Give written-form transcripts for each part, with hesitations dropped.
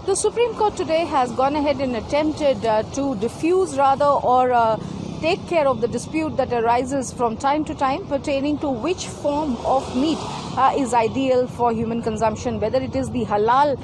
The Supreme Court today has gone ahead and attempted to diffuse or take care of the dispute that arises from time to time pertaining to which form of meat is ideal for human consumption, whether it is the halal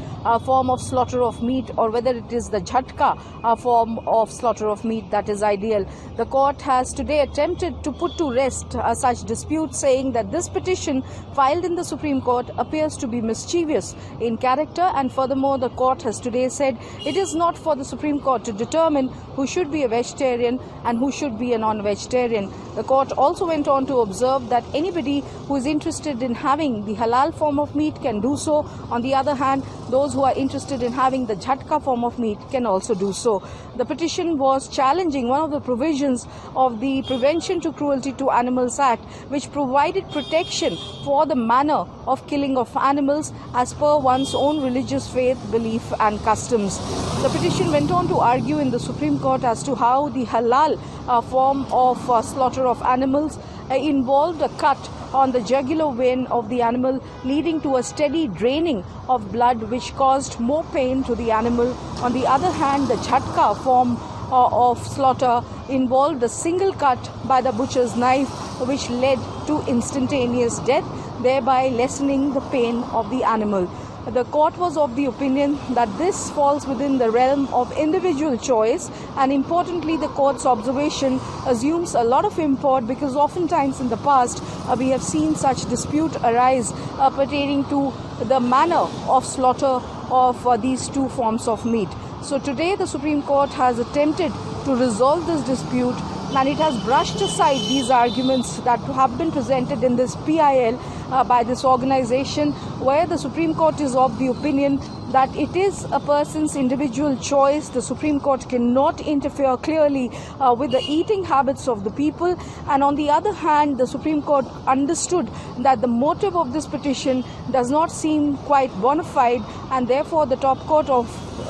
form of slaughter of meat or whether it is the jhatka form of slaughter of meat that is ideal. The court has today attempted to put to rest such disputes, saying that this petition filed in the Supreme Court appears to be mischievous in character, and furthermore the court has today said it is not for the Supreme Court to determine who should be a vegetarian and who should be a non-vegetarian. The court also went on to observe that anybody who is interested in having the halal form of meat can do so. On the other hand, those who are interested in having the jhatka form of meat can also do so. The petition was challenging one of the provisions of the Prevention to Cruelty to Animals Act, which provided protection for the manner of killing of animals as per one's own religious faith, belief and customs. The petition went on to argue in the Supreme Court as to how the halal form of slaughter of animals involved a cut on the jugular vein of the animal, leading to a steady draining of blood which caused more pain to the animal. On the other hand, the jhatka form of slaughter involved a single cut by the butcher's knife which led to instantaneous death, thereby lessening the pain of the animal. The court was of the opinion that this falls within the realm of individual choice, and importantly the court's observation assumes a lot of import because oftentimes in the past we have seen such dispute arise pertaining to the manner of slaughter of these two forms of meat. So today the Supreme Court has attempted to resolve this dispute, and it has brushed aside these arguments that have been presented in this PIL by this organization, where the Supreme Court is of the opinion that it is a person's individual choice. The Supreme Court cannot interfere clearly with the eating habits of the people. And on the other hand, the Supreme Court understood that the motive of this petition does not seem quite bona fide, and therefore the top court of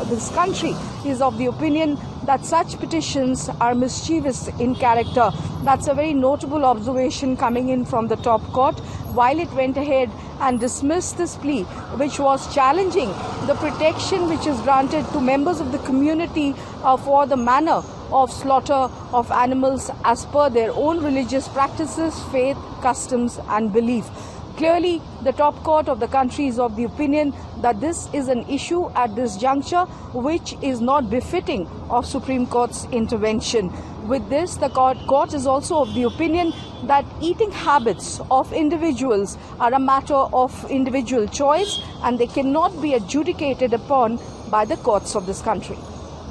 this country is of the opinion that such petitions are mischievous in character. That's a very notable observation coming in from the top court, while it went ahead and dismissed this plea, which was challenging the protection which is granted to members of the community for the manner of slaughter of animals as per their own religious practices, faith, customs and belief. Clearly, the top court of the country is of the opinion that this is an issue at this juncture which is not befitting of Supreme Court's intervention. With this, the court is also of the opinion that eating habits of individuals are a matter of individual choice and they cannot be adjudicated upon by the courts of this country.